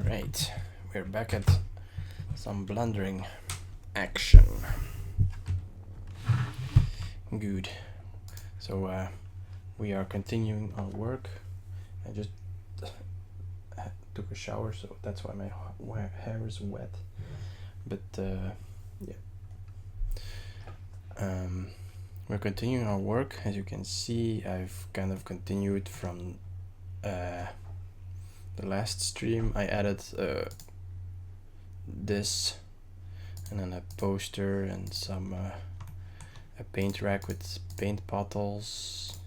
Alright, we're back at some blundering action. Good. So we are continuing our work. I just took a shower, so that's why my hair is wet. But yeah. We're continuing our work. As you can see, I've kind of continued from the last stream. I added this, and then a poster and some a paint rack with paint bottles.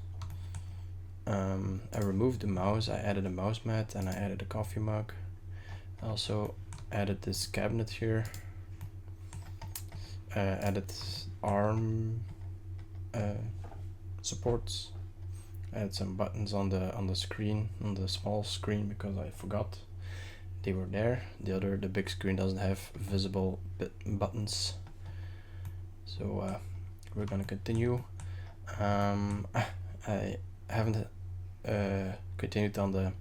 I removed the mouse. I added a mouse mat and I added a coffee mug. I also added this cabinet here. Added arm supports. I had some buttons on the screen, on the small screen, because I forgot they were there. The big screen doesn't have visible buttons. So we're gonna continue. I haven't continued on the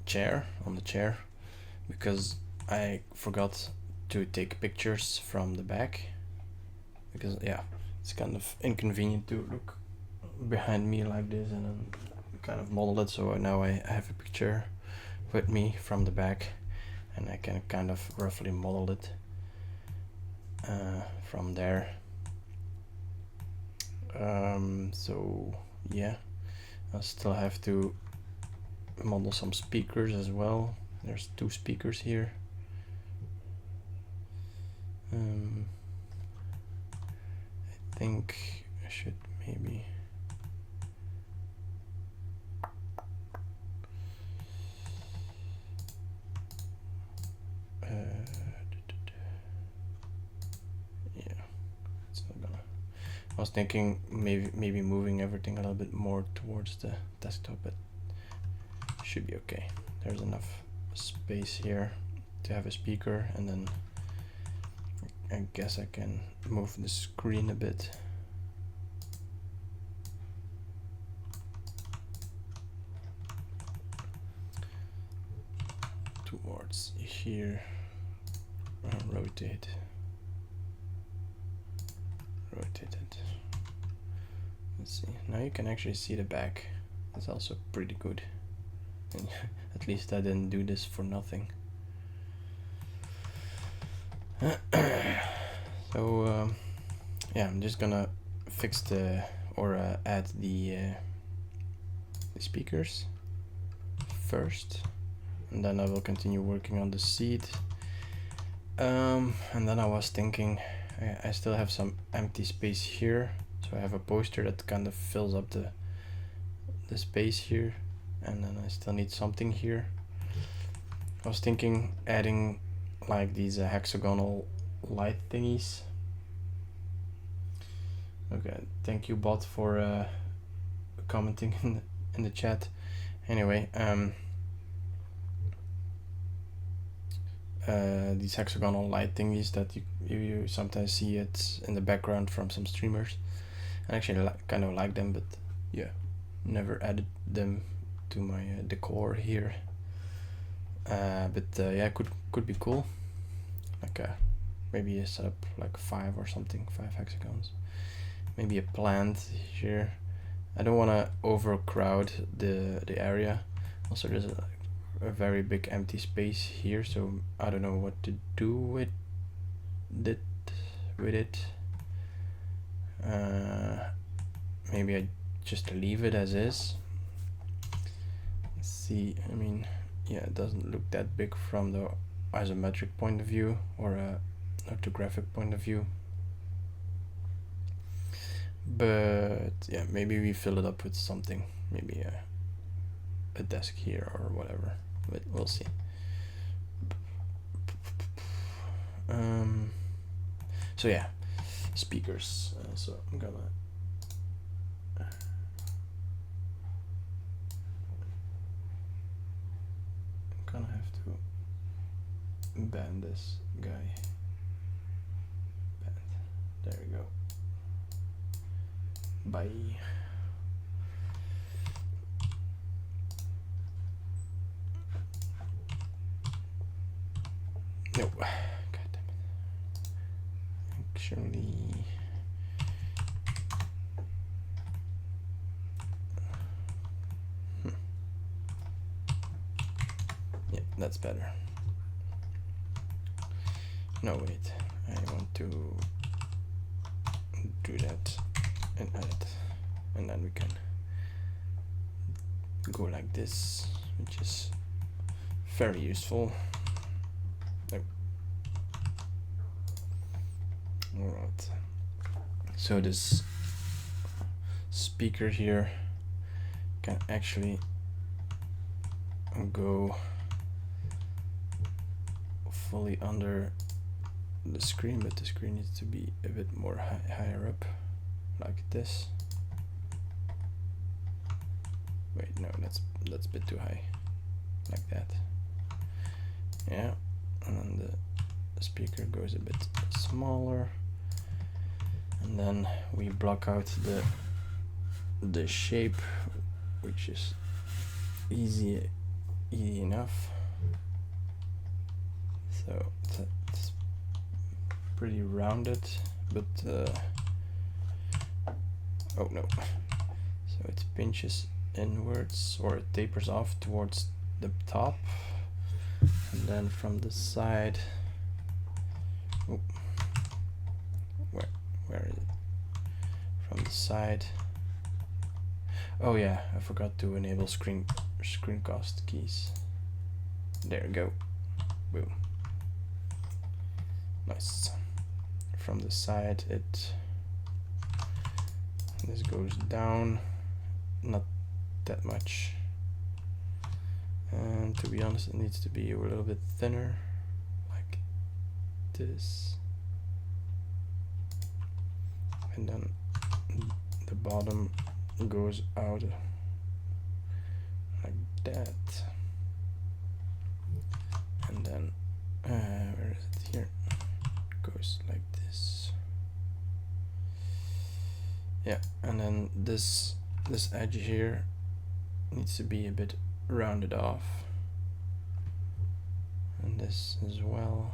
chair because I forgot to take pictures from the back, because yeah, it's kind of inconvenient to look behind me like this and then kind of model it. So now I have a picture with me from the back, and I can kind of roughly model it from there. So yeah, I still have to model some speakers as well. There's 2 speakers here. I think I should maybe yeah, it's not gonna. I was thinking maybe moving everything a little bit more towards the desktop, but should be okay. There's enough space here to have a speaker, and then I guess I can move the screen a bit. Towards here. Rotate it. Let's see. Now you can actually see the back. That's also pretty good. And at least I didn't do this for nothing. So yeah, I'm just gonna fix add the speakers first, and then I will continue working on the seat. And then I was thinking, I still have some empty space here, so I have a poster that kind of fills up the space here, and then I still need something here. I was thinking adding like these hexagonal light thingies. Okay, thank you bot for commenting in the chat. Anyway, these hexagonal light thingies that you sometimes see it in the background from some streamers. I actually kind of like them, but yeah, never added them to my decor here. But yeah, could be cool. Like maybe a setup like 5 or something, 5 hexagons. Maybe a plant here. I don't want to overcrowd the area. Also, there's a very big empty space here, so I don't know what to do with it. Maybe I just leave it as is. Let's see. I mean, yeah, it doesn't look that big from the isometric point of view or a orthographic point of view. But yeah, maybe we fill it up with something. Maybe a desk here or whatever. But we'll see. So yeah, speakers. So I'm gonna have to ban this guy. There we go. Bye. that's better. No, wait, I want to do that and edit, and then we can go like this, which is very useful. Oh. Alright, so this speaker here can actually go fully under the screen, but the screen needs to be a bit more higher up, like this. Wait, no, that's a bit too high, like that. Yeah, and then the speaker goes a bit smaller, and then we block out the shape, which is easy enough. So it's pretty rounded, but oh no, so it pinches inwards, or it tapers off towards the top, and then from the side, oh, where is it? From the side, oh yeah, I forgot to enable screencast keys. There we go, boom, nice. From the side, this goes down, not that much, and to be honest, it needs to be a little bit thinner, like this, and then the bottom goes out like that, and then where is it? Here, goes like this. Yeah, and then this edge here needs to be a bit rounded off, and this as well.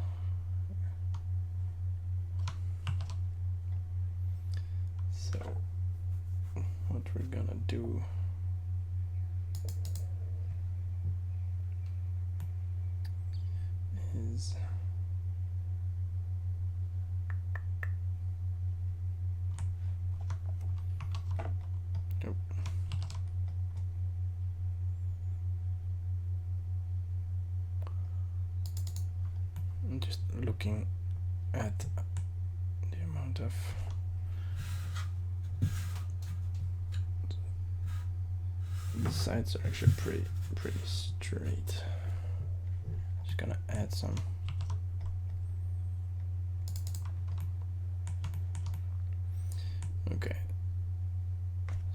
So what we're gonna do is I'm just looking at the amount of the sides are actually pretty straight. Just gonna add some. Okay,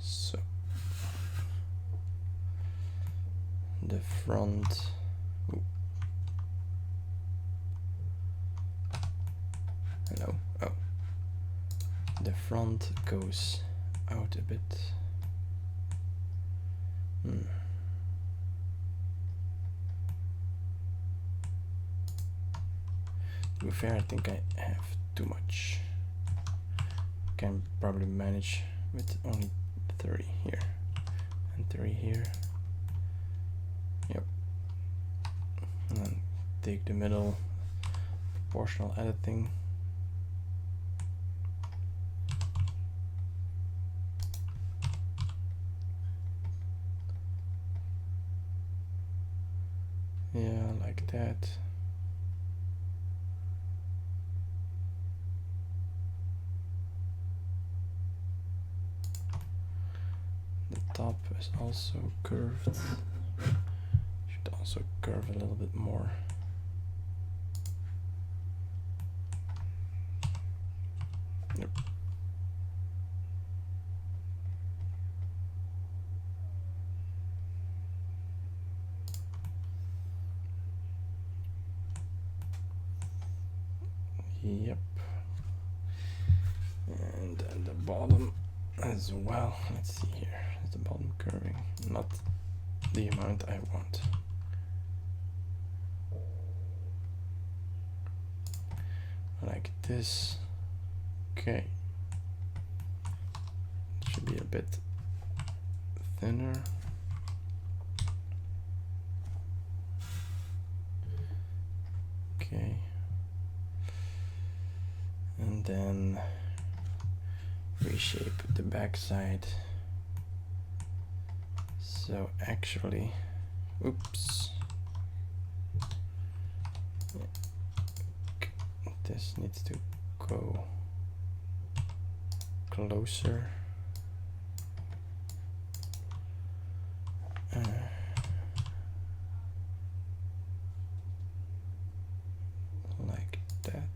so the front. Ooh. Hello. Oh, the front goes out a bit. To be fair, I think I have too much. Can probably manage with only 30 here and 3 here. Yep. And then take the middle, proportional editing. Yeah, like that. The top is also curved. Should also curve a little bit more. Yep. Yep. And then the bottom as well. Let's see here. Is the bottom curving? Not the amount I want. Like this. Okay. It should be a bit thinner. Okay. And then reshape the backside. So actually, oops. This needs to go closer. Like that.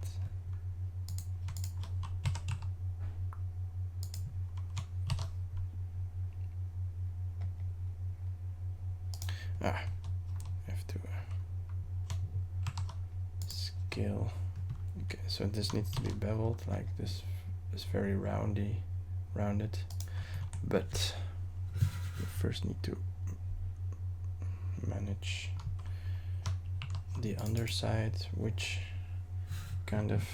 I have to scale. Okay, so this needs to be beveled, like this is very rounded, but we first need to manage the underside, which kind of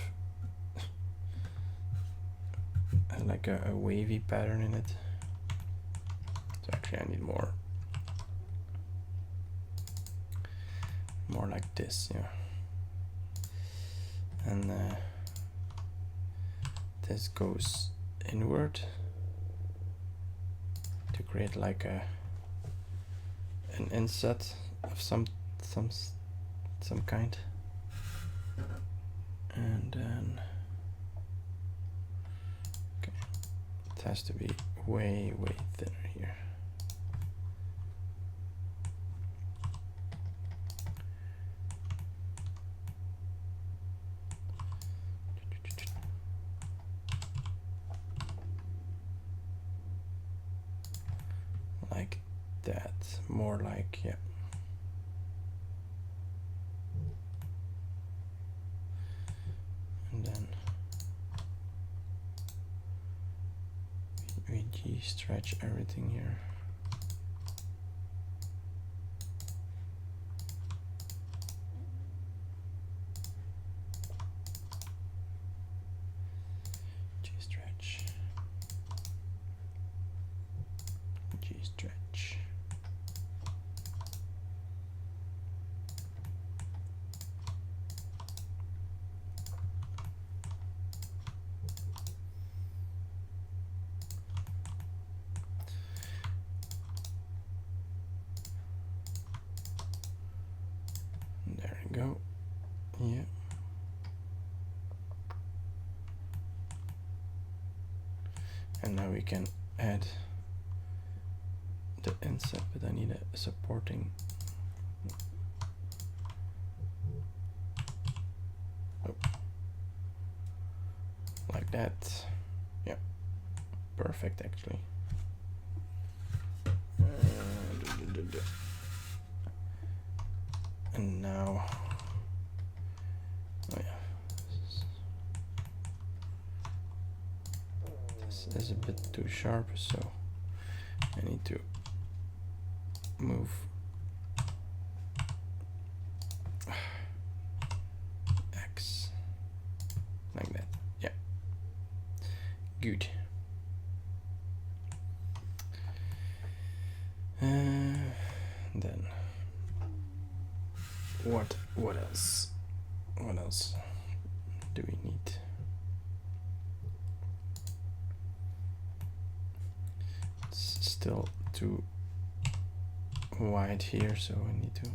has like a wavy pattern in it. So actually I need more like this, yeah. And this goes inward to create like an inset of some kind, and then okay, it has to be way thinner here. Like that, more like, yeah. And then we G-stretch everything here. G-stretch. G-stretch. There we go. Yeah. And now we can add the inset, but I need a supporting. Oh. Like that. Yeah. Perfect, actually. And now, oh yeah, this is a bit too sharp, so I need to move X like that. Yeah, good. Then what else? What else do we need? It's still too wide here, so I need to.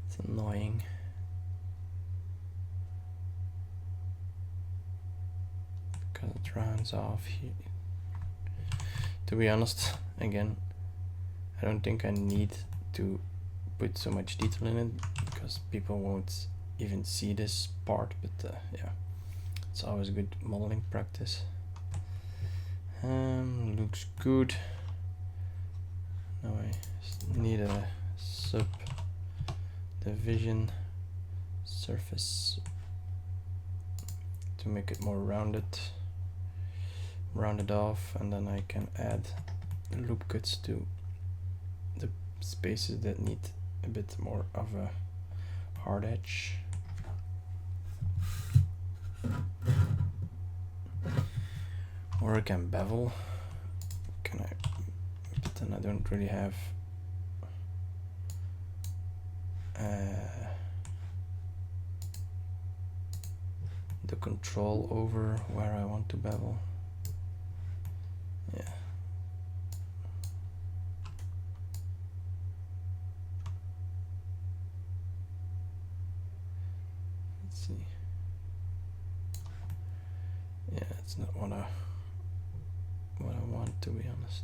It's annoying. Because it rounds off here. To be honest, again, I don't think I need to put so much detail in it because people won't even see this part, but yeah, it's always good modeling practice. Looks good. Now I need a subdivision surface to make it more rounded off, and then I can add loop cuts to the spaces that need a bit more of a hard edge. Or I can bevel. Can I? But then I don't really have the control over where I want to bevel. Yeah. Let's see. Yeah, it's not what I want, to be honest.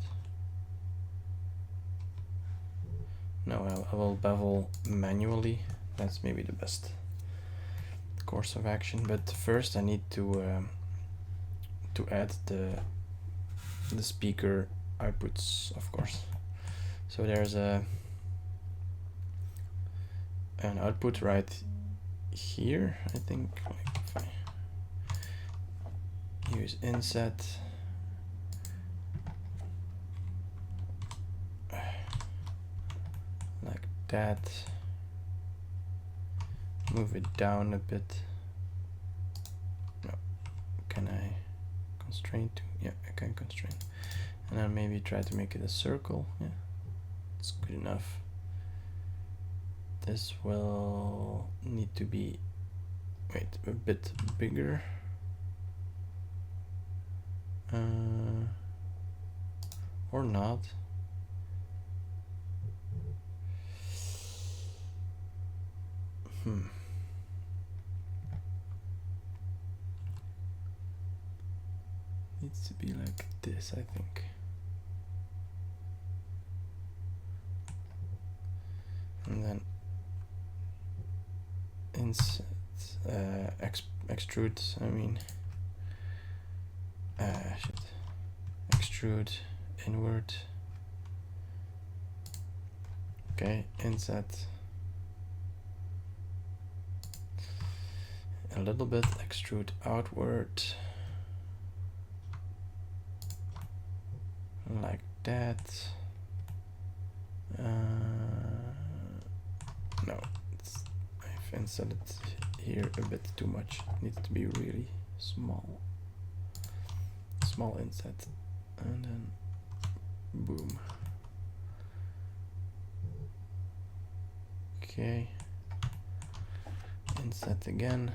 No, I will bevel manually. That's maybe the best course of action. But first, I need to add the speaker outputs, of course. So there's an output right here. I think, like, if I use inset. Like that. Move it down a bit. No. Can I constrain to? Yeah, I can constrain. And then maybe try to make it a circle. Yeah, it's good enough. This will need to be, wait, a bit bigger. Or not. Needs to be like this, I think. And then insert, extrude, I mean, extrude inward. Okay, inset. A little bit, extrude outward. Like that. No, I've inserted here a bit too much. It needs to be really small. Small inset. And then boom. Okay. Inset again.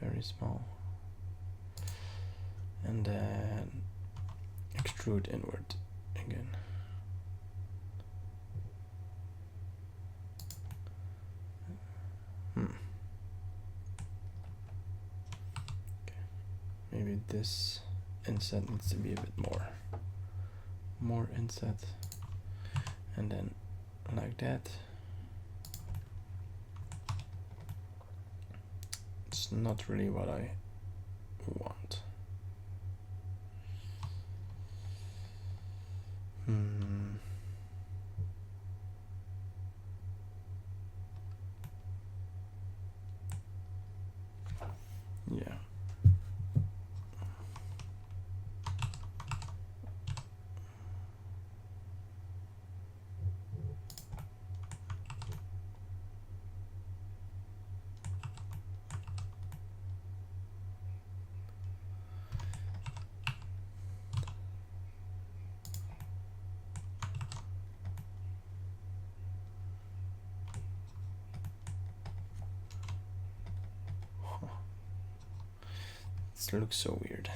Very small. And then extrude inward again. Okay. Maybe this inset needs to be a bit more inset, and then like that. It's not really what I want. Yeah. This looks so weird.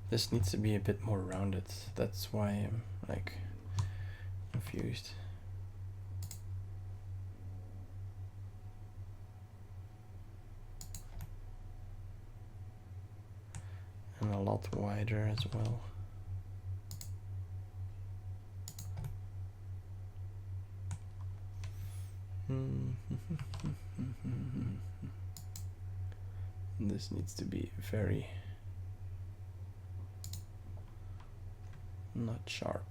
This needs to be a bit more rounded. That's why I'm like confused. And a lot wider as well. This needs to be very not sharp.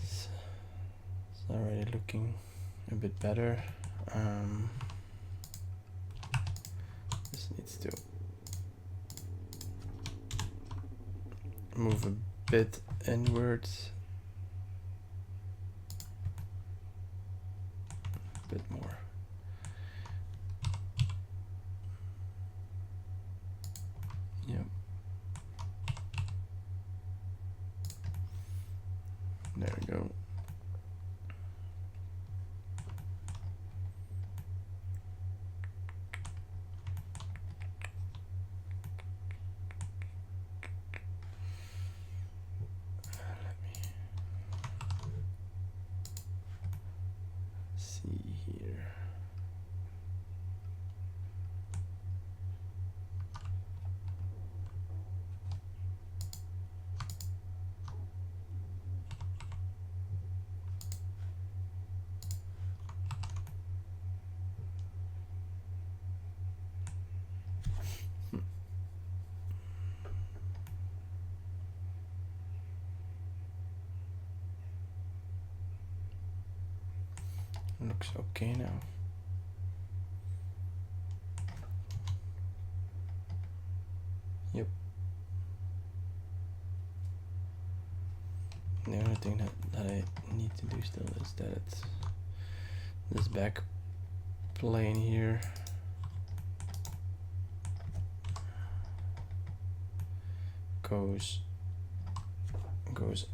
It's already looking a bit better. This needs to move a bit inwards. A bit more. Yep. There we go. Let me see here. Looks okay now. Yep. The only thing that I need to do still is that it's this back plane here goes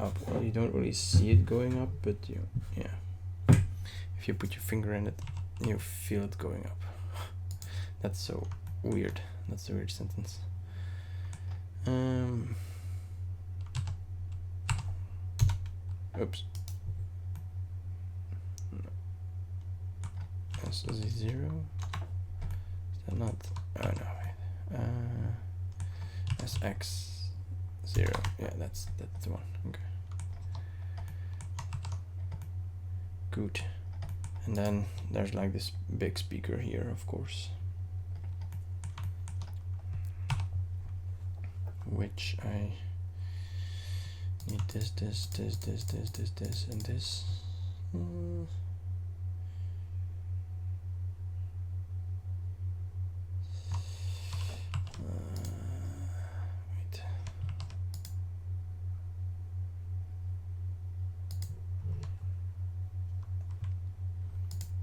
up. Well, you don't really see it going up, but yeah. If you put your finger in it, you feel it going up. That's so weird. That's a weird sentence. Oops. No. Is it 0? Is that not? Oh no, wait. SX 0. Yeah, that's the one. Okay. Good. And then there's like this big speaker here, of course, which I need this, and this. Wait.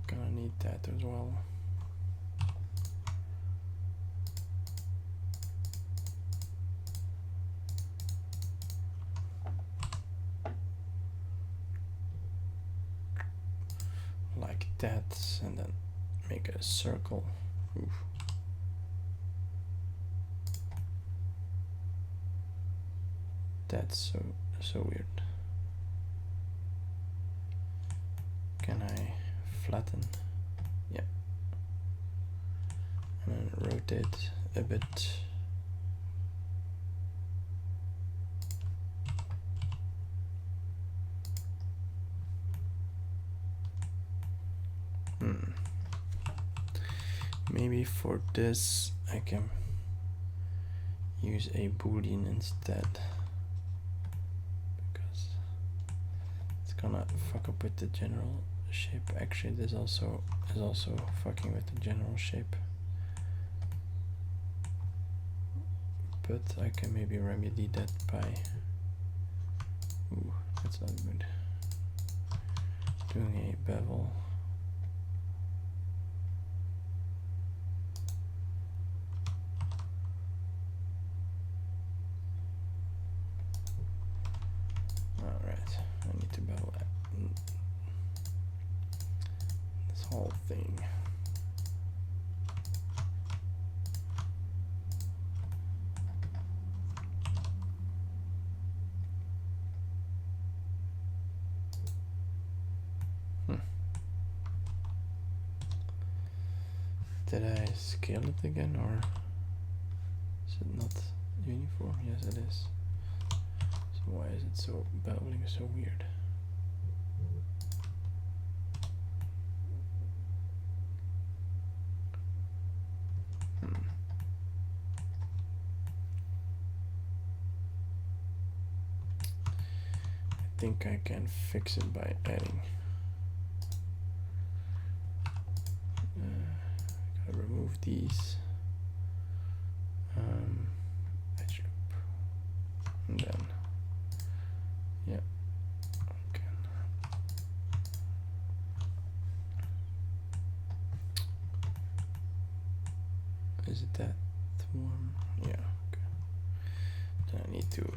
Gonna need that as well. Like that, and then make a circle. Oof. That's so weird. Can I flatten? Yeah. And then rotate a bit. Maybe for this I can use a boolean instead, because it's gonna fuck up with the general shape. Actually, this also is fucking with the general shape, but I can maybe remedy that by that's not good. Doing a bevel. Alright, I need to bevel that. This whole thing. Did I scale it again, or is it not uniform? Yes, it is. So Why is it so bubbling so weird? I think I can fix it by adding. Gotta remove these. Edge loop. And then, yeah. Okay. Is it that one? Yeah. Okay. Then I need to do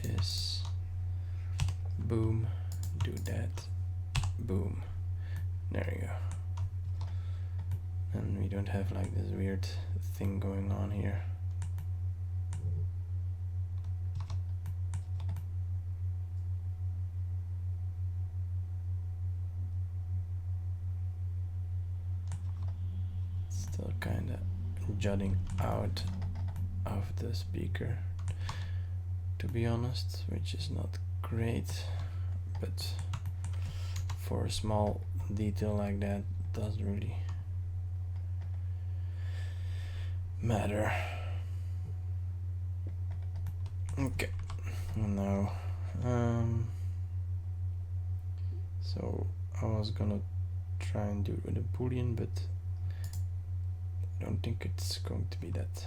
this. Boom. Do that. Boom. There you go. And we don't have like this weird thing going on here. Still kind of jutting out of the speaker, to be honest, which is not great, but for a small detail like that doesn't really matter. Okay, now so I was gonna try and do it with a boolean, but I don't think it's going to be that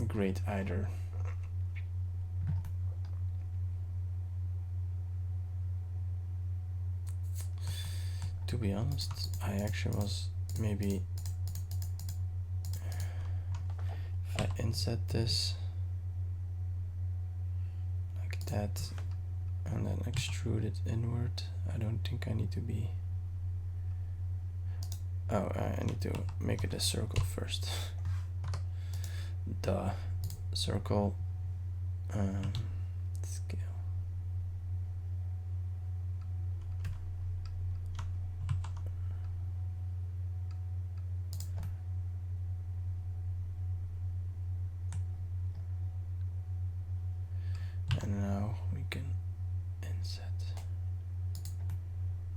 great either. To be honest, I actually was maybe, if I inset this like that and then extrude it inward, I don't think I need to be, oh, I need to make it a circle first. Duh. Circle, scale. And now we can inset.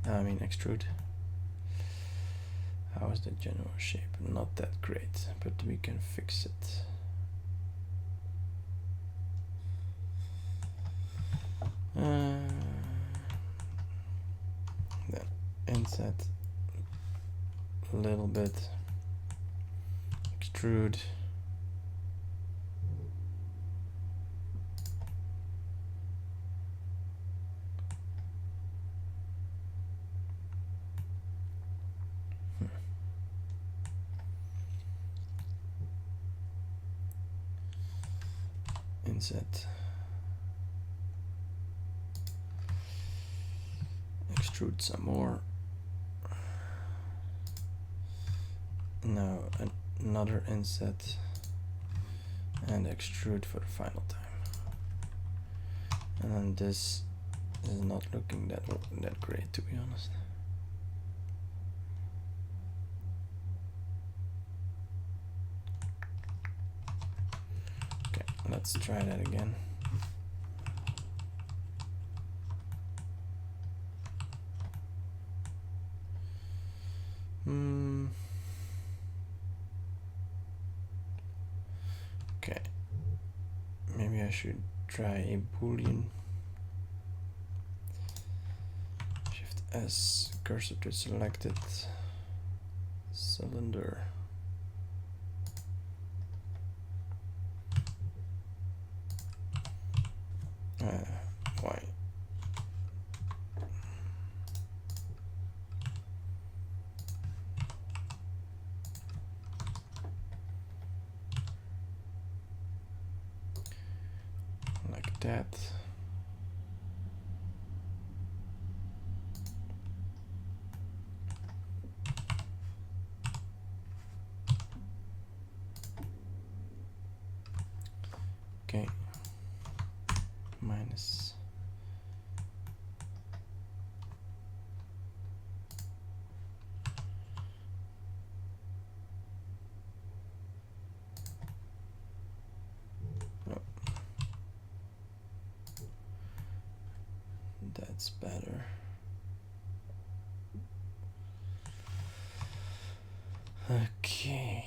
I mean extrude. How is the general shape? Not that great, but we can fix it. Then inset a little bit, extrude. Inset, extrude some more. Now another inset and extrude for the final time. And then this is not looking that great, to be honest. Okay, let's try that again. Okay, maybe I should try a boolean. Shift S, cursor to selected cylinder. Why? Like that. Okay. Minus. That's better. Okay.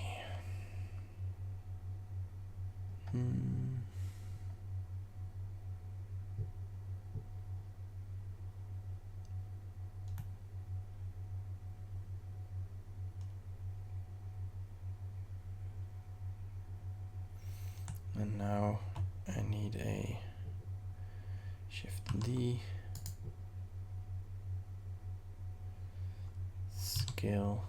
And now I need a Shift D, scale,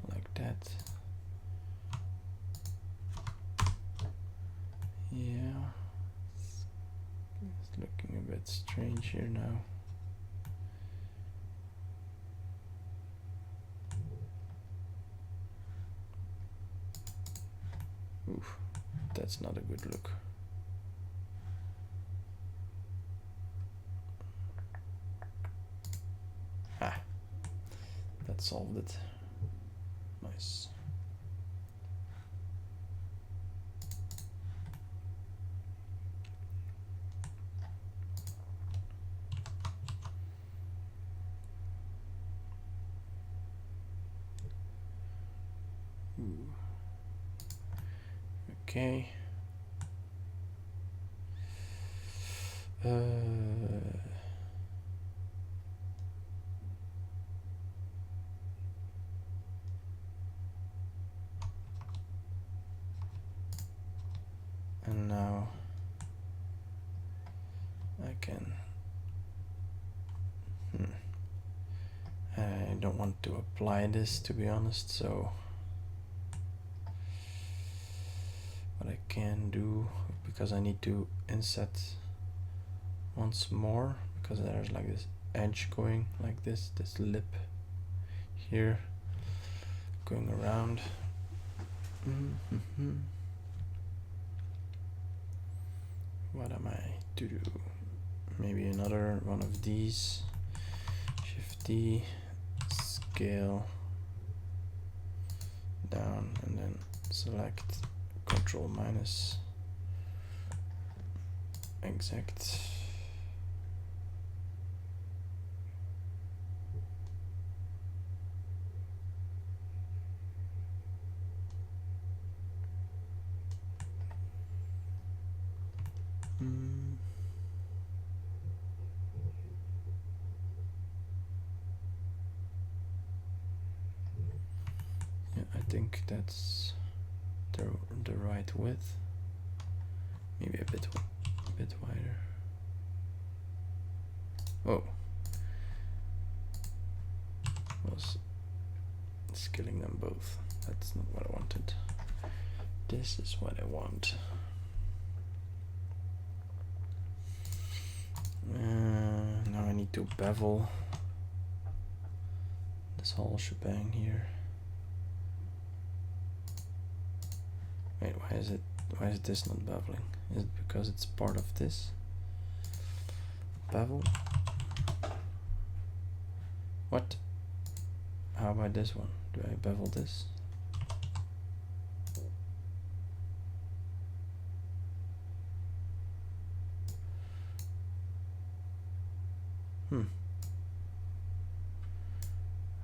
like that. Yeah, it's looking a bit strange here now. Oof, that's not a good look. Ah, that solved it. Nice. Ooh. Okay. And now I can. I don't want to apply this, to be honest, so what I can do, because I need to inset once more, because there's like this edge going like this lip here going around. What am I to do? Maybe another one of these. Shift D, scale down, and then select Control minus exact. Yeah, I think that's the right width. Maybe a bit wider. Oh, was scaling them both. That's not what I wanted. This is what I want. Now I need to bevel this whole shebang here. Wait, why is this not beveling? Is it because it's part of this? Bevel? What? How about this one? Do I bevel this?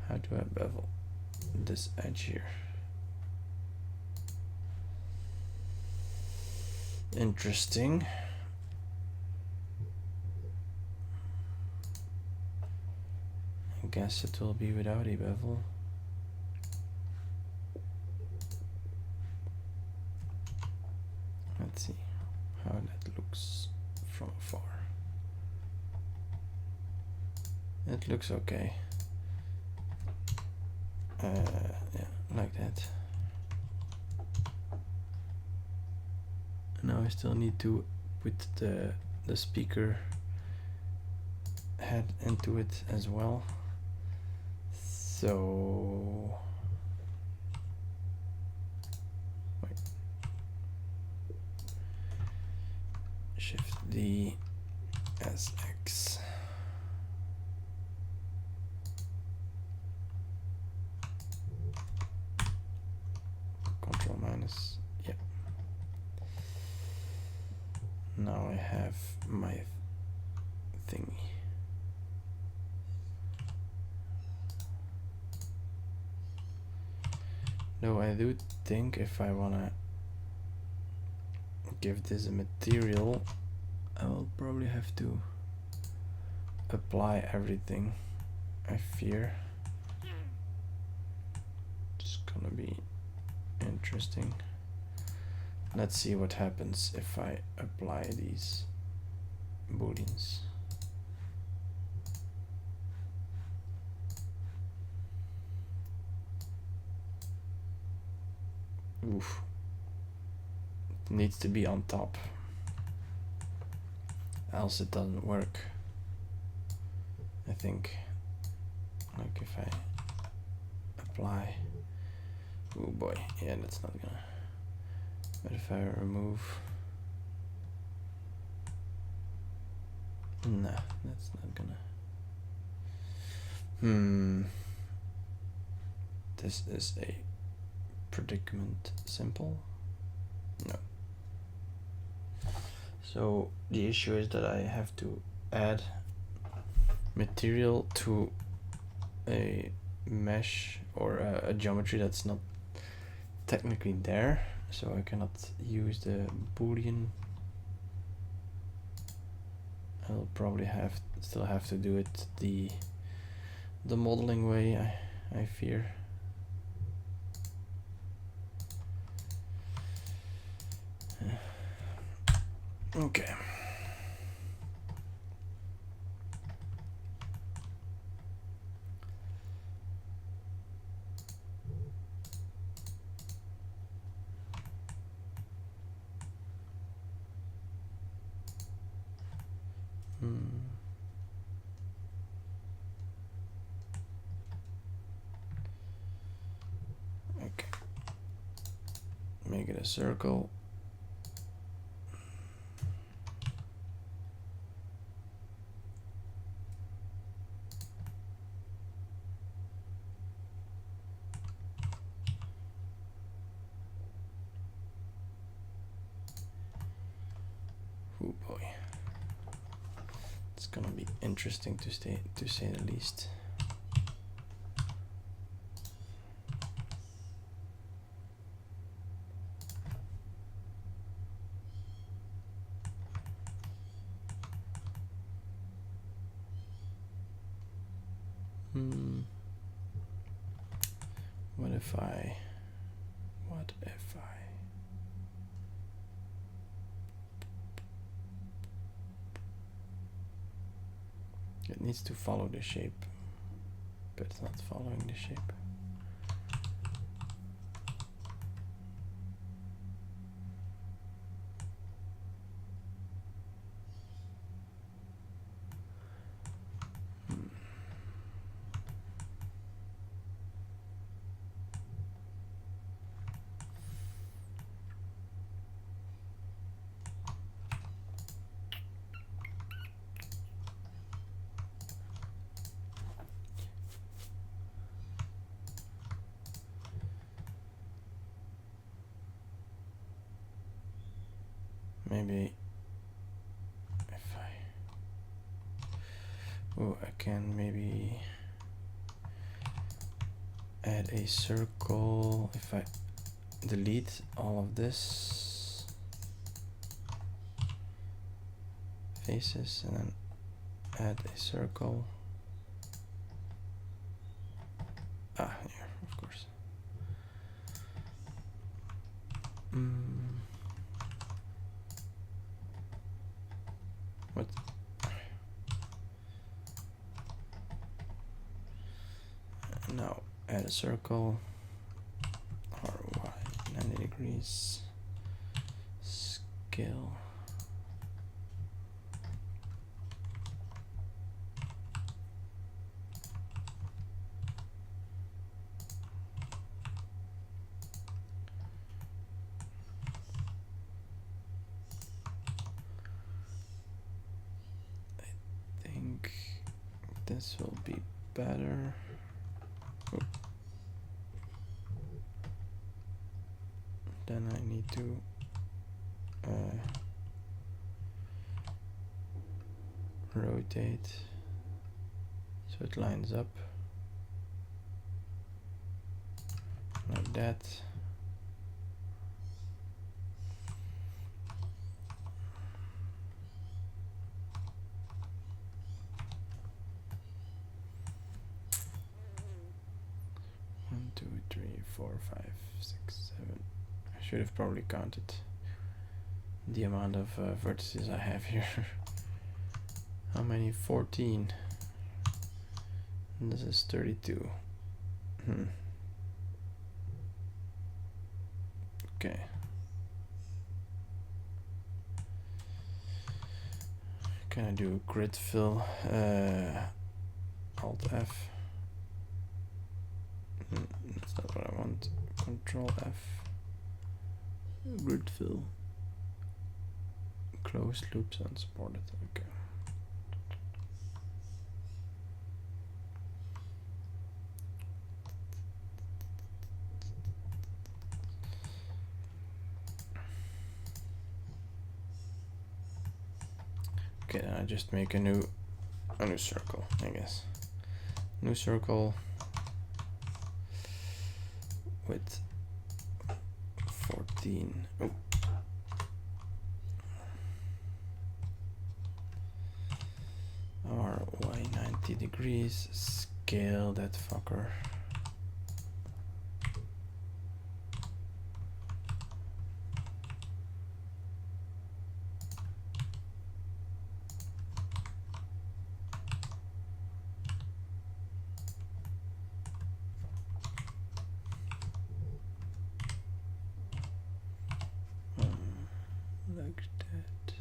How do I bevel this edge here? Interesting. I guess it will be without a bevel. Let's see how that looks from afar. It looks okay. Yeah, like that. Now I still need to put the speaker head into it as well. So wait. Shift D SX. Control minus, yeah. Now I have my thingy. Though I do think if I wanna give this a material, I will probably have to apply everything, I fear. It's gonna be interesting. Let's see what happens if I apply these booleans. Oof. It needs to be on top, else it doesn't work. I think, like if I apply, oh boy, yeah, that's not gonna. But if I remove, nah, that's not gonna. This is a predicament simple. No. So the issue is that I have to add material to a mesh or a geometry that's not technically there, so I cannot use the boolean. I'll probably still have to do it the modeling way, I fear. Okay. Okay. Make it a circle. Oh boy, it's gonna be interesting to say the least. What if I it needs to follow the shape, but it's not following the shape. Maybe if I can maybe add a circle. If I delete all of this faces and then add a circle. Here, of course. What? Now add a circle. RY 90 degrees. Scale. This will be better. Oh. Then I need to rotate so it lines up like that. One, two, three, four, 5, 6, 7. I should have probably counted the amount of vertices I have here. How many? 14. And this is 32. Okay. Can I do a grid fill? Alt F. That's not what I want. Control F. Grid fill. Closed loops unsupported. Okay. Okay, then I just make a new circle, I guess. New circle with 14. Oh. Or y 90 degrees. Scale that fucker. Like that.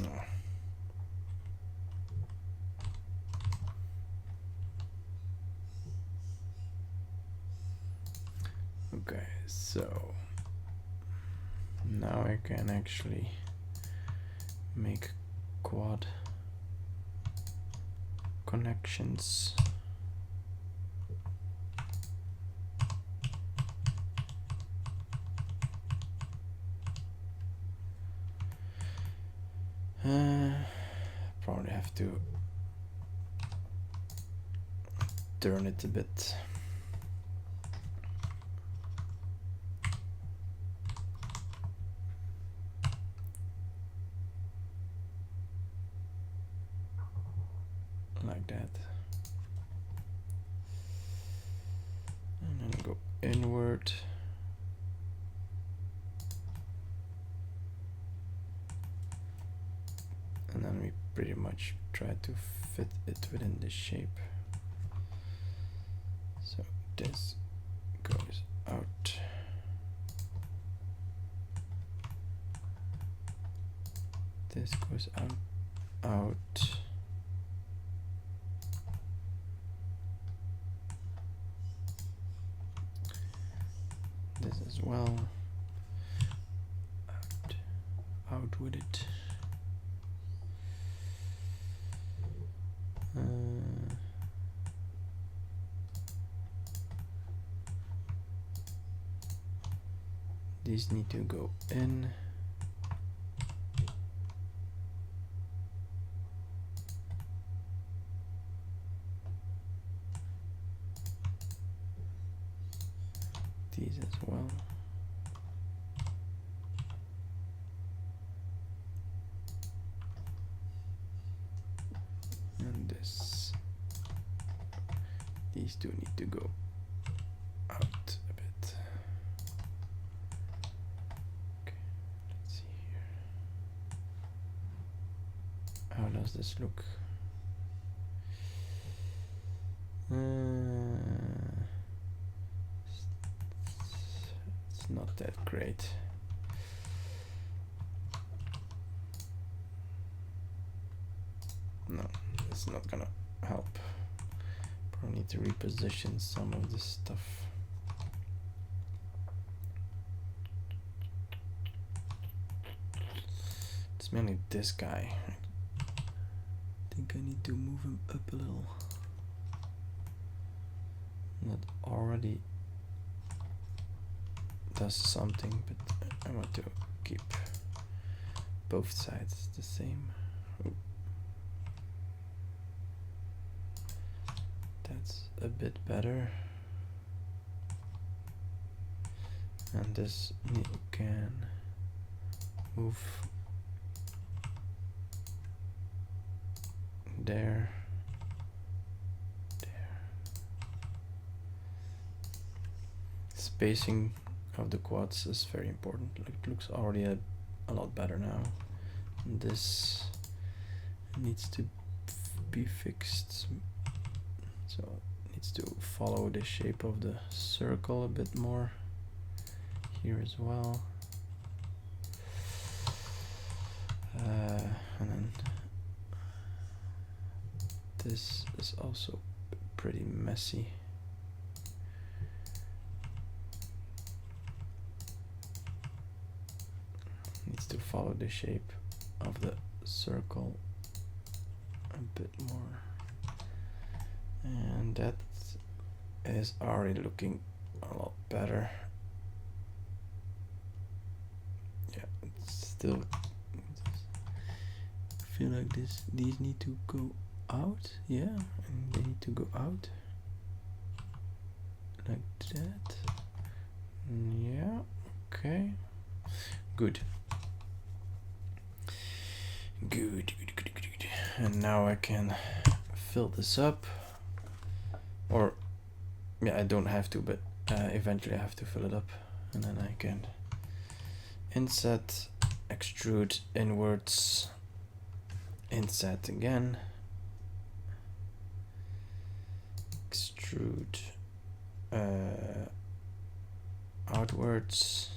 No. Okay, so now I can actually make quad connections. Probably have to turn it a bit. Like that. And then go inward. And then we pretty much try to fit it within the shape. So this goes out. This goes out. This as well. Out with it. These need to go in. These as well. And this. These two need to go out a bit. Okay, let's see here. How does this look? It's not that great. No, it's not gonna help. Probably need to reposition some of this stuff. It's mainly this guy. I think I need to move him up a little. That already does something, but I want to keep both sides the same. Ooh. That's a bit better. And this you can move there, there. Spacing of the quads is very important. Like, it looks already a lot better now. And this needs to be fixed, so it needs to follow the shape of the circle a bit more here as well. And then this is also pretty messy. Needs to follow the shape of the circle a bit more. And that is already looking a lot better. Yeah, it's still, I feel like these need to go out. Yeah, and they need to go out like that. Yeah, okay, good. Good. And now I can fill this up, or yeah, I don't have to, but eventually I have to fill it up, and then I can inset, extrude inwards, inset again, extrude outwards.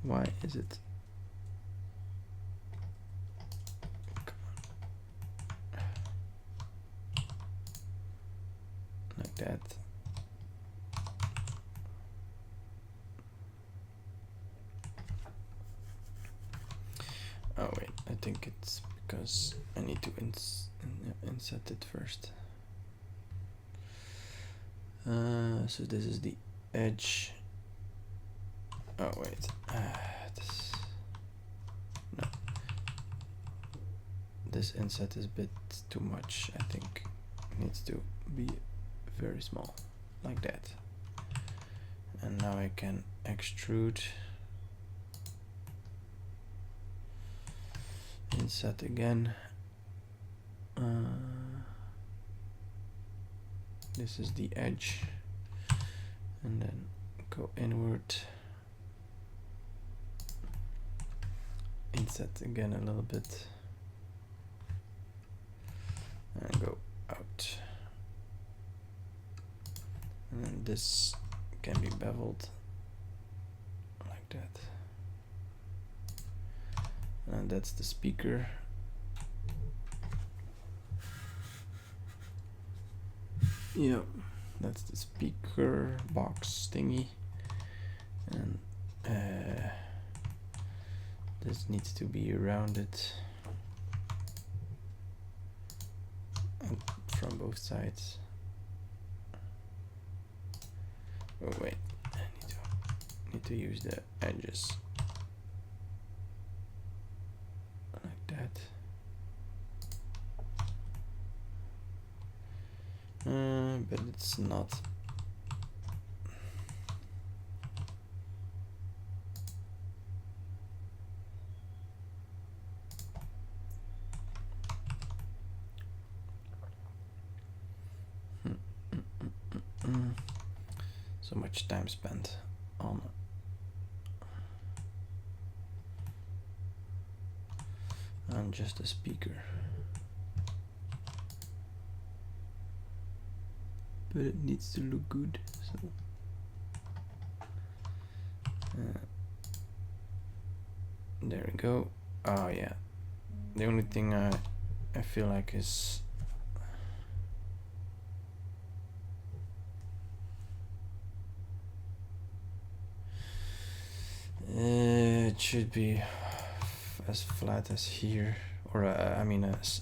Why is it? Come on. Like that. Oh wait, I think it's because I need to inset it first. So this is the edge. Oh wait, this inset is a bit too much. I think it needs to be very small, like that. And now I can extrude, inset again. This is the edge, and then go inward, inset again a little bit, and go out. And then this can be beveled like that. And that's the speaker. Yeah, that's the speaker box thingy. And this needs to be rounded and from both sides. Oh wait, I need to use the edges like that. But it's not. So much time spent on just a speaker. But it needs to look good, so There we go. Oh yeah. The only thing I feel like is it should be as flat as here, or I mean as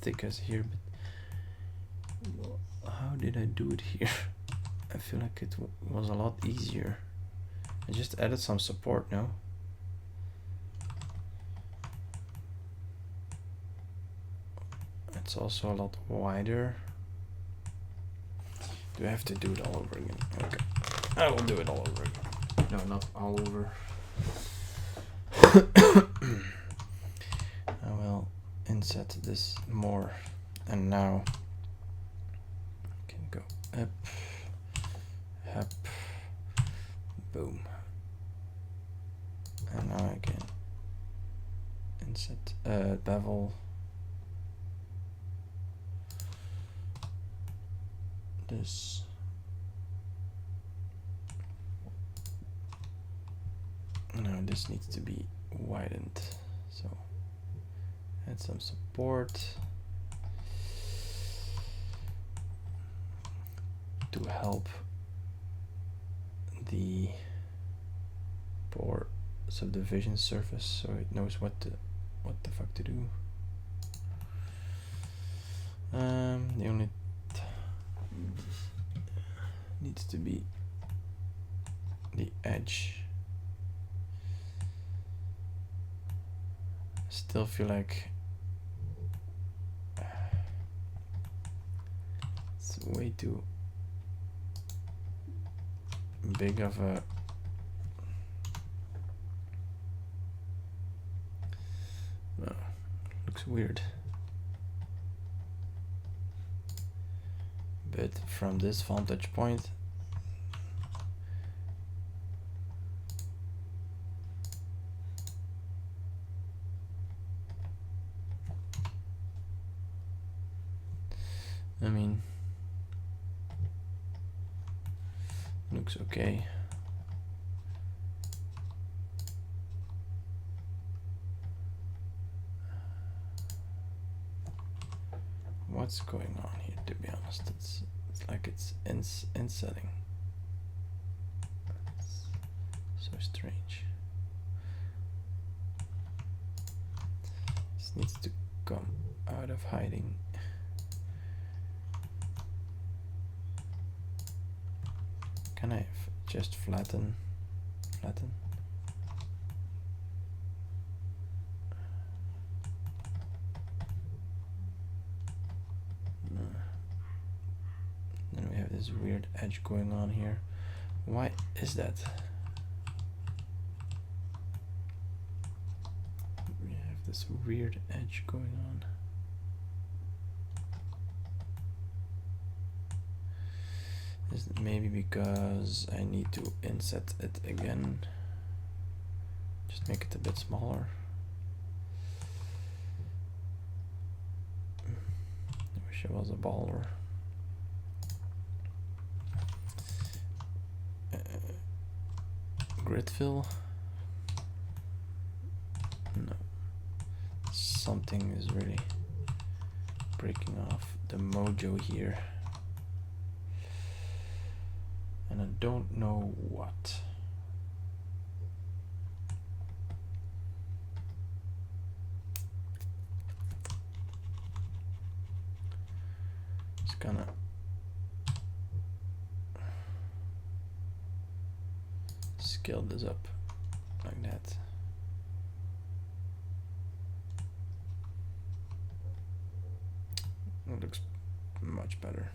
thick as here. But how did I do it here? I feel like it was a lot easier. I just added some support, no? It's also a lot wider. Do I have to do it all over again? Okay, I will do it all over again. No, not all over. I will inset this more, and now I can go up, up, boom, and now I can inset bevel. This. Now this needs to be widened, so add some support to help the pore subdivision surface, so it knows what the fuck to do. The only needs to be the edge. Still feel like it's way too big of a looks weird. But from this vantage point, I mean, looks okay. What's going on here, to be honest? It's like it's insetting. It's so strange. This needs to come out of hiding. Can I just flatten? No. Then we have this weird edge going on here. Why is that? We have this weird edge going on. Is it maybe because I need to inset it again? Just make it a bit smaller. I wish I was a baller. Grid fill? No. Something is really breaking off the mojo here. And I don't know what. Just gonna scale this up like that. It looks much better.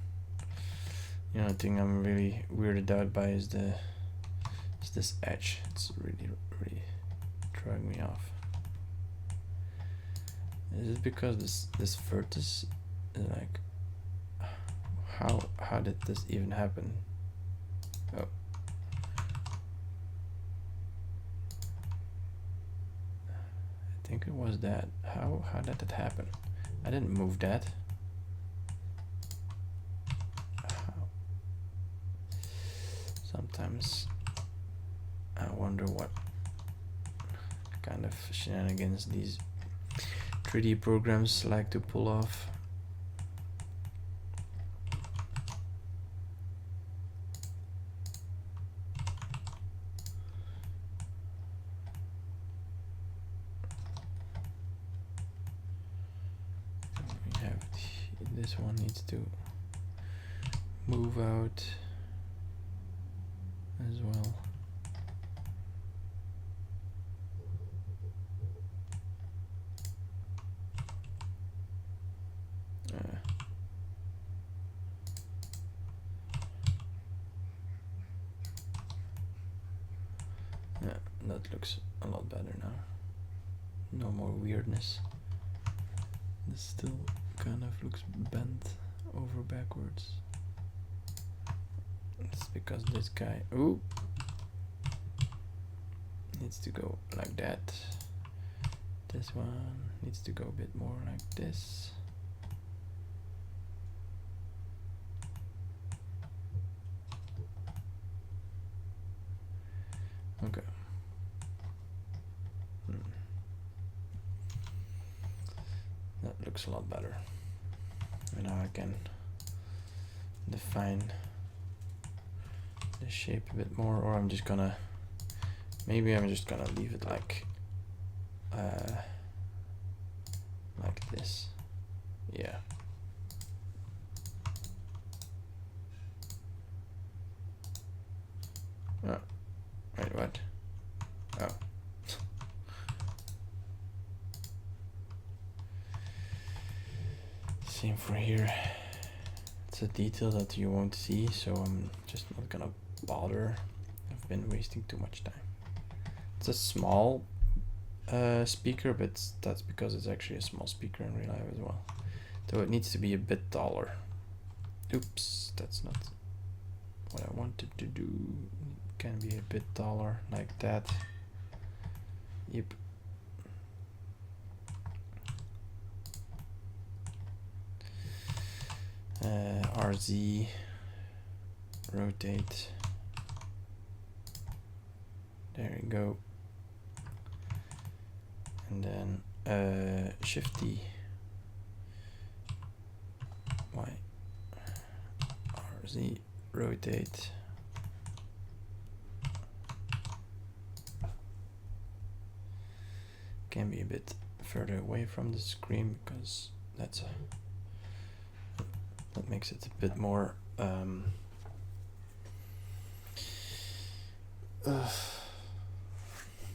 The only thing I'm really weirded out by is this edge. It's really throwing me off. Is it because this vertex is like, how did this even happen? Oh. I think it was that. How did it happen? I didn't move that. Sometimes I wonder what kind of shenanigans these 3D programs like to pull off. We have this one needs to move out as well. Yeah, that looks a lot better now. No more weirdness. This still kind of looks bent over backwards. It's because this guy, ooh, needs to go like that. This one needs to go a bit more like this. Okay. That looks a lot better. And now I can define the shape a bit more, or I'm just gonna, maybe I'm just gonna leave it like this. Yeah. Oh, wait, what? Oh. Same for here. It's a detail that you won't see, so I'm just not gonna bother. I've been wasting too much time. It's a small speaker, but that's because it's actually a small speaker in real life as well. So it needs to be a bit taller. Oops, that's not what I wanted to do. It can be a bit taller, like that. Yep. RZ, rotate. There you go. And then Shift D, Y, RZ, rotate. Can be a bit further away from the screen because that makes it a bit more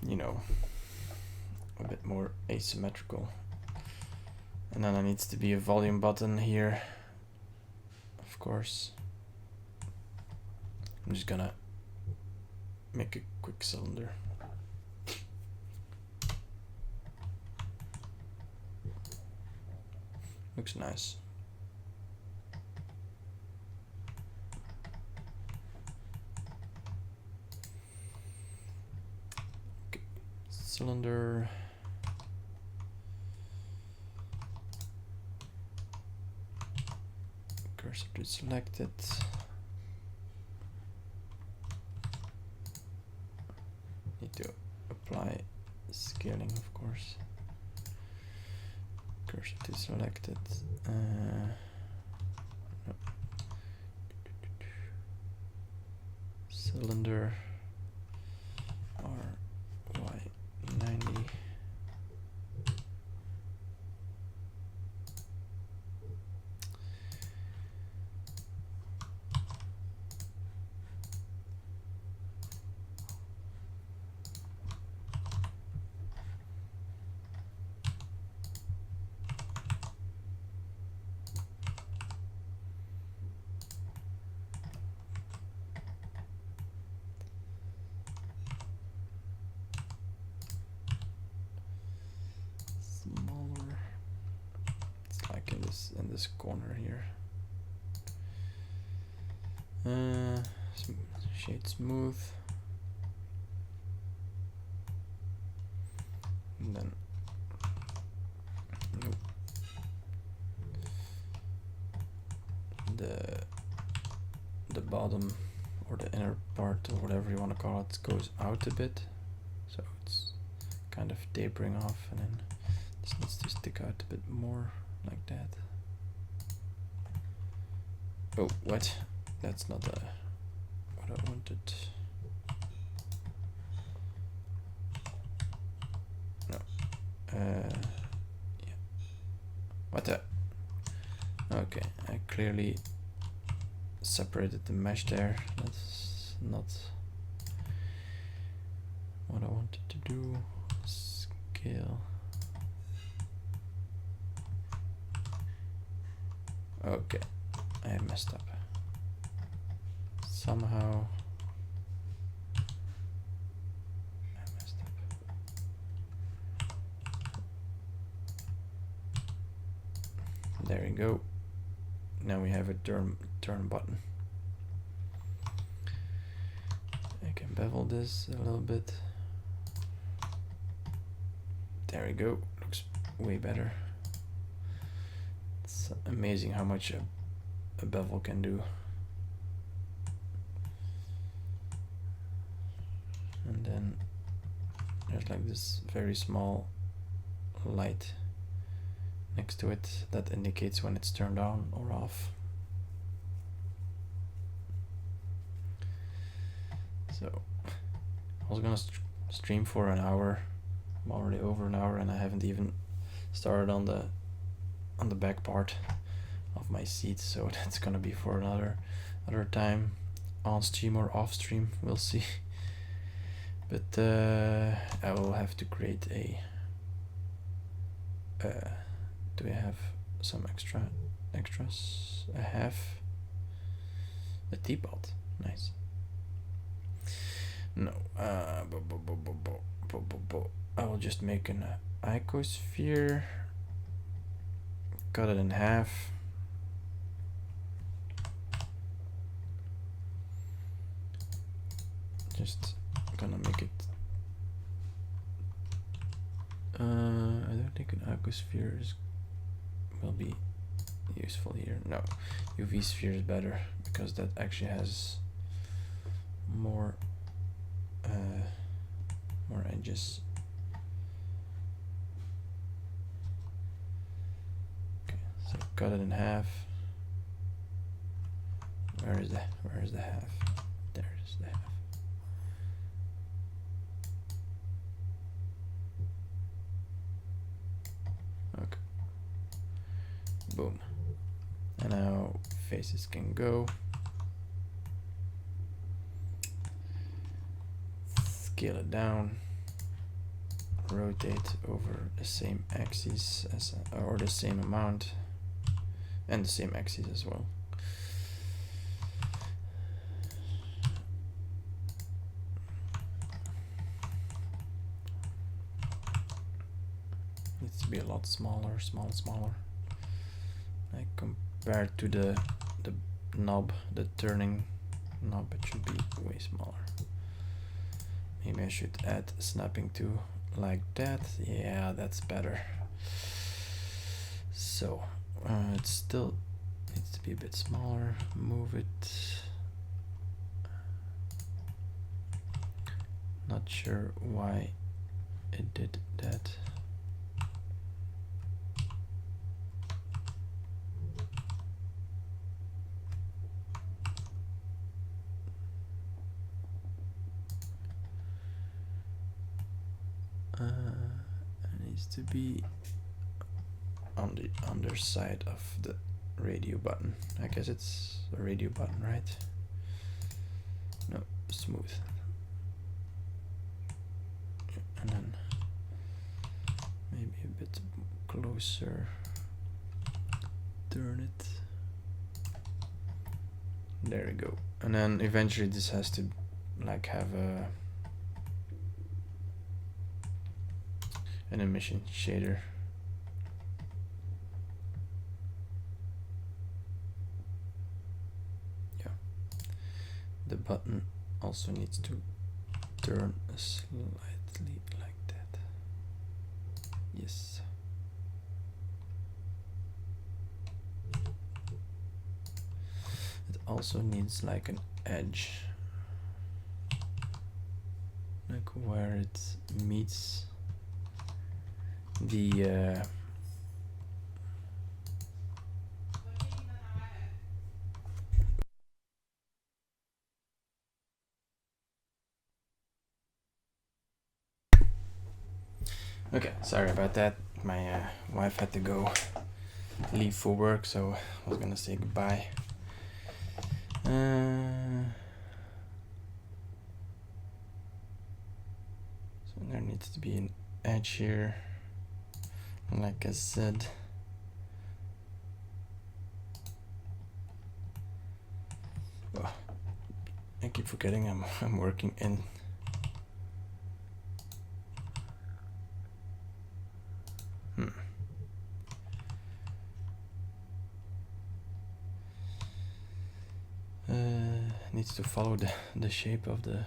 you know, a bit more asymmetrical. And then there needs to be a volume button here, of course. I'm just gonna make a quick cylinder. Looks nice. Okay. Cylinder. Cursor to select it. Need to apply scaling, of course. Cursor to select it. No. Cylinder RY90. In this corner here. Shade smooth. And then nope. The bottom or the inner part or whatever you want to call it goes out a bit, so it's kind of tapering off, and then this needs to stick out a bit more like that. Oh, what? That's not what I wanted. No. Yeah. What the? Okay, I clearly separated the mesh there. That's not what I wanted to do. Scale. Okay, I messed up. Somehow I messed up. There we go. Now we have a turn button. I can bevel this a little bit. There we go. Looks way better. It's amazing how much a bevel can do. And then there's like this very small light next to it that indicates when it's turned on or off. So I was gonna stream for an hour. I'm already over an hour and I haven't even started on the back part of my seat, so that's gonna be for another time, on stream or off stream, we'll see. But I will have to create a do I have some extras? I have a teapot. Nice. No, I will just make an icosphere, cut it in half. Just gonna make it. I don't think an icosphere will be useful here. No, UV sphere is better because that actually has more edges. Okay, so cut it in half. Where is the half? There is the half. Okay. Boom. And now faces can go. Scale it down. Rotate over the same axis as or the same amount, and the same axis as well. Needs to be a lot smaller, smaller. Like compared to the knob, the turning knob, it should be way smaller. Maybe I should add snapping to like that. Yeah, that's better. So it still needs to be a bit smaller. Move it. Not sure why it did that. It needs to be on the underside of the radio button. I guess it's a radio button, right? No, smooth. And then maybe a bit closer. Turn it. There we go. And then eventually this has to like have an emission shader. Yeah. The button also needs to turn slightly like that. Yes. It also needs like an edge, like where it meets the okay, sorry about that. My wife had to go leave for work, so I was gonna say goodbye. So there needs to be an edge here, like I said. Oh, I keep forgetting I'm working in. Needs to follow the shape of the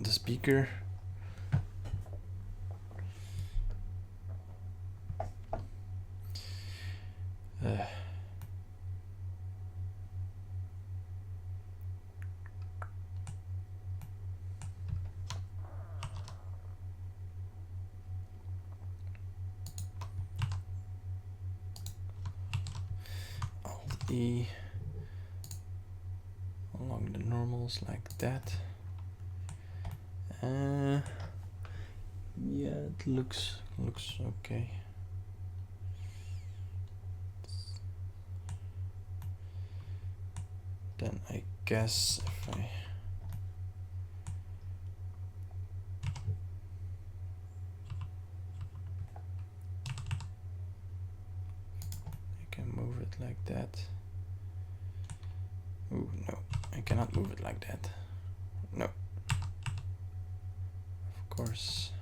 speaker. Alt E along the normals like that. Yeah, it looks okay. Then I guess if I can move it like that. Ooh, no, I cannot move it like that. No. Of course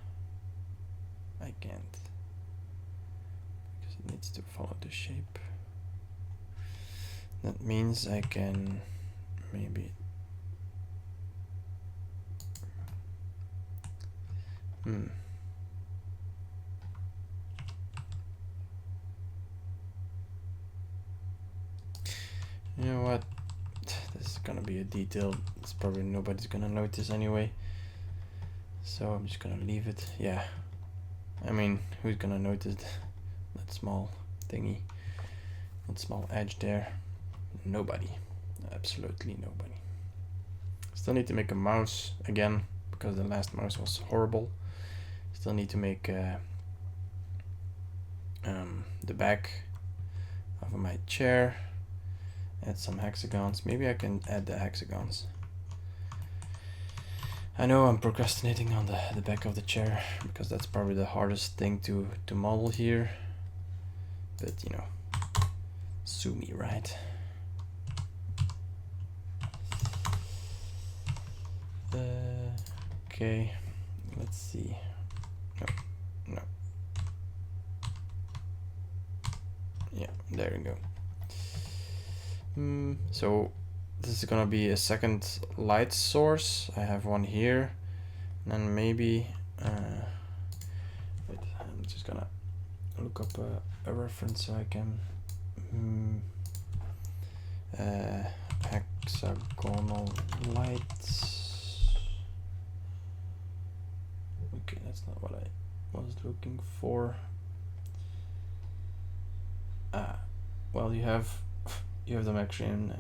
I can't, because it needs to follow the shape. That means I can maybe You know what? This is gonna be a detail. It's probably nobody's gonna notice anyway. So I'm just gonna leave it. Yeah. I mean, who's gonna notice that small thingy? That small edge there? Nobody. Absolutely nobody. Still need to make a mouse again, because the last mouse was horrible. Still need to make the back of my chair. Add some hexagons. Maybe I can add the hexagons. I know I'm procrastinating on the back of the chair, because that's probably the hardest thing to model here. But you know, sue me, right? Okay, let's see. No. Yeah, there you go. So this is gonna be a second light source. I have one here, and then maybe wait, I'm just gonna look up a reference so I can hexagonal lights. Okay, that's not what I was looking for. Well, you have them actually in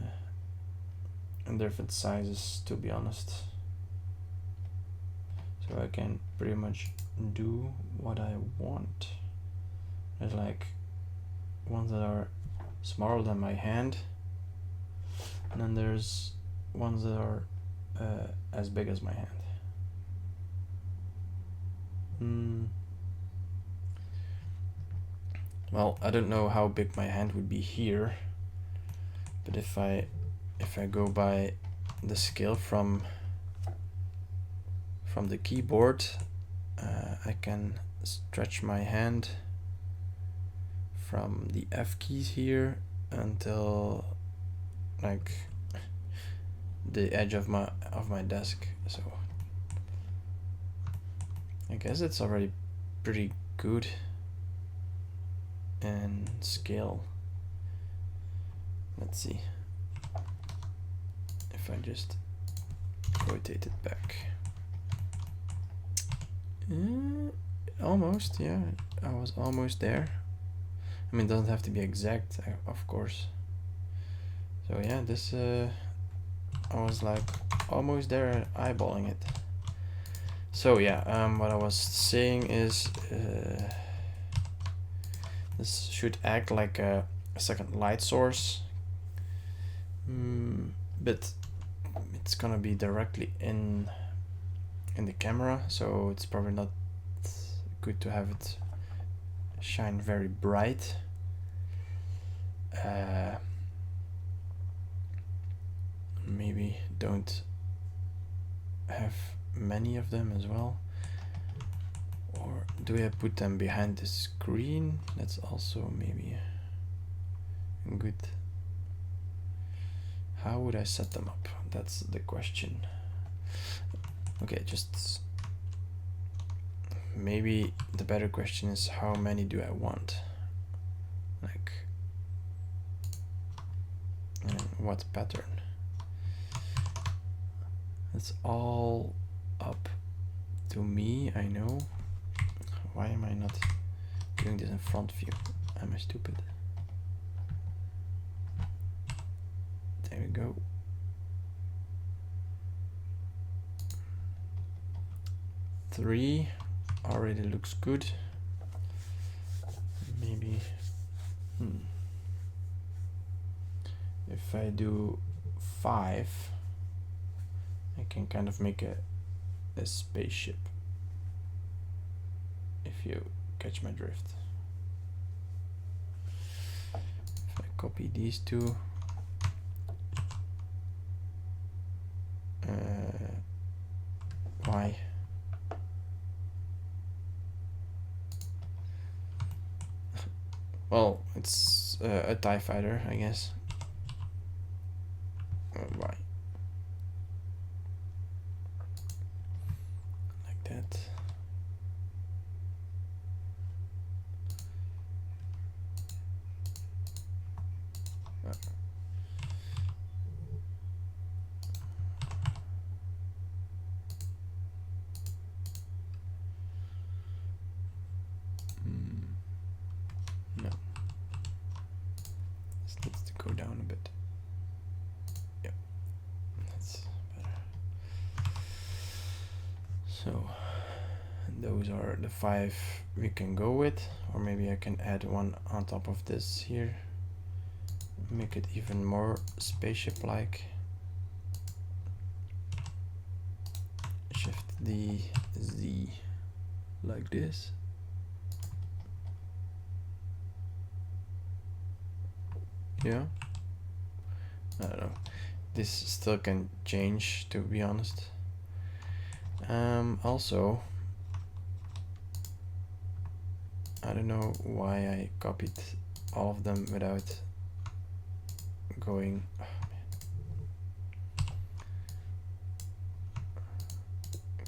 different sizes, to be honest, so I can pretty much do what I want. There's like ones that are smaller than my hand, and then there's ones that are as big as my hand. Well, I don't know how big my hand would be here, but if I go by the scale from the keyboard, I can stretch my hand from the F keys here until like the edge of my desk. So I guess it's already pretty good in scale. Let's see if I just rotate it back. Almost, yeah, I was almost there. I mean, it doesn't have to be exact, of course. So yeah, this I was like almost there, eyeballing it. So yeah, what I was saying is this should act like a second light source, but it's gonna be directly in the camera, so it's probably not good to have it shine very bright. Maybe don't have many of them as well. Or do I put them behind the screen? That's also maybe good. How would I set them up? That's the question. Okay, just maybe the better question is how many do I want? Like, and what pattern? It's all up to me, I know. Why am I not doing this in front view? Am I stupid? There we go. Three already looks good. Maybe if I do 5, I can kind of make a spaceship, if you catch my drift. If I copy these two, why? Well, it's a TIE fighter, I guess. Why? Like that. No. This needs to go down a bit. Yep, that's better. So those are the 5 we can go with, or maybe I can add one on top of this here, make it even more spaceship-like. Shift the Z like this. Yeah, I don't know, this still can change, to be honest. Also, I don't know why I copied all of them without going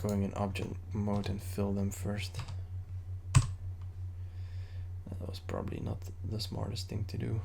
going in object mode and fill them first. That was probably not the smartest thing to do.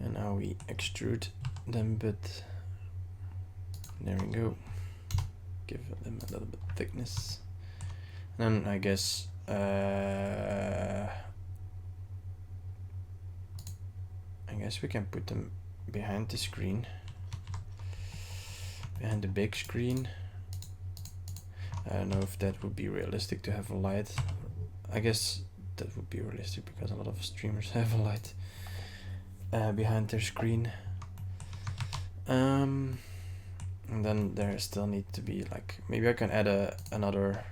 And now we extrude them a bit. There we go. Give them a little bit of thickness. And then I guess we can put them behind the screen, behind the big screen. I don't know if that would be realistic to have a light. I guess that would be realistic because a lot of streamers have a light behind their screen. And then there still need to be, like, maybe I can add another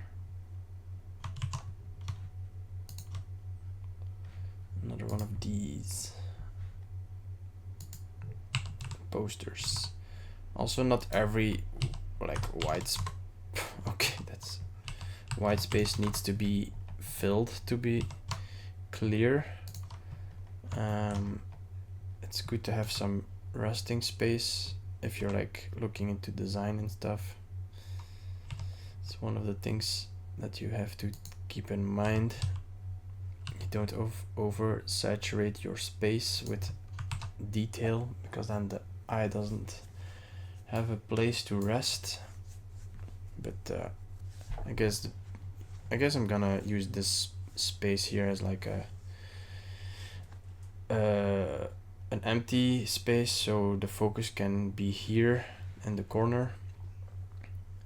one of these posters. Also, not every, like, white okay, that's white space needs to be filled to be clear. It's good to have some resting space if you're like looking into design and stuff. It's one of the things that you have to keep in mind. You don't over saturate your space with detail, because then the eye doesn't have a place to rest. But I guess I'm gonna use this space here as like an empty space, so the focus can be here in the corner,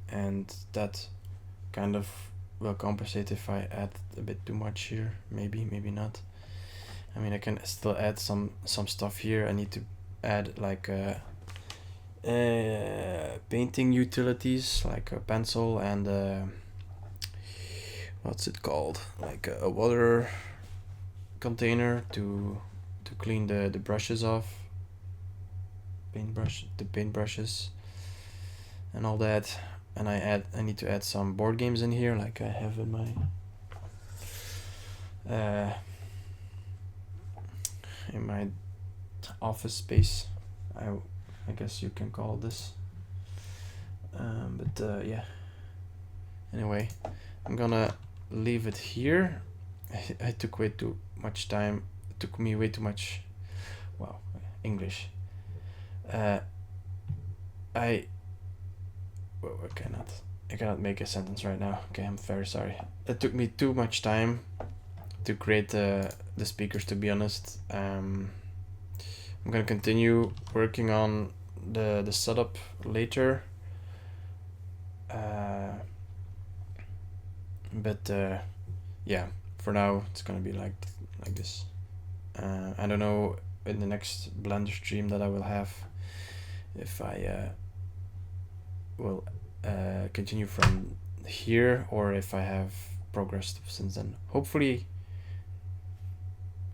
and that kind of will compensate if I add a bit too much here. Maybe not. I mean, I can still add some stuff here. I need to add like painting utilities, like a pencil and what's it called, like a water container to clean the brushes off, the paintbrushes and all that. And I need to add some board games in here, like I have in my office space, I guess you can call this. But yeah, anyway, I'm gonna leave it here. I took way too much time. It took me way too much. Wow, English. I cannot make a sentence right now. Okay, I'm very sorry. It took me too much time to create the speakers, to be honest. I'm gonna continue working on the setup later. Yeah, for now it's gonna be like this. I don't know in the next Blender stream that I will have if I will continue from here or if I have progressed since then. Hopefully,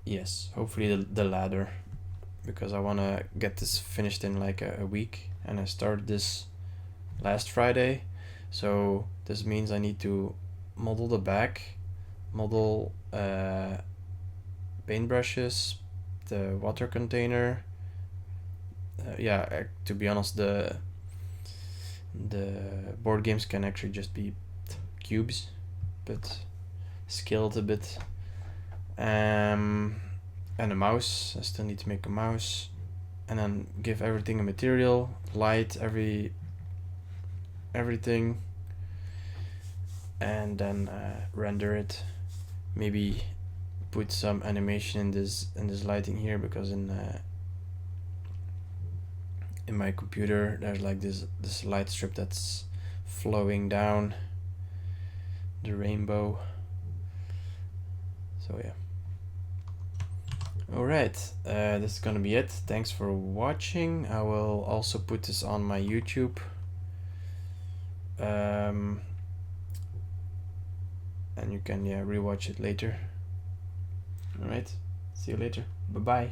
yes, hopefully the latter, because I want to get this finished in like a week, and I started this last Friday, so this means I need to model the back, model paintbrushes, the water container. To be honest, the board games can actually just be cubes, but scaled a bit. And a mouse. I still need to make a mouse, and then give everything a material, light, everything, and then render it. Maybe put some animation in this lighting here, because in my computer there's like this light strip that's flowing down the rainbow. So yeah. Alright, this is gonna be it. Thanks for watching. I will also put this on my YouTube. And you can rewatch it later. Alright, see you later. Bye bye.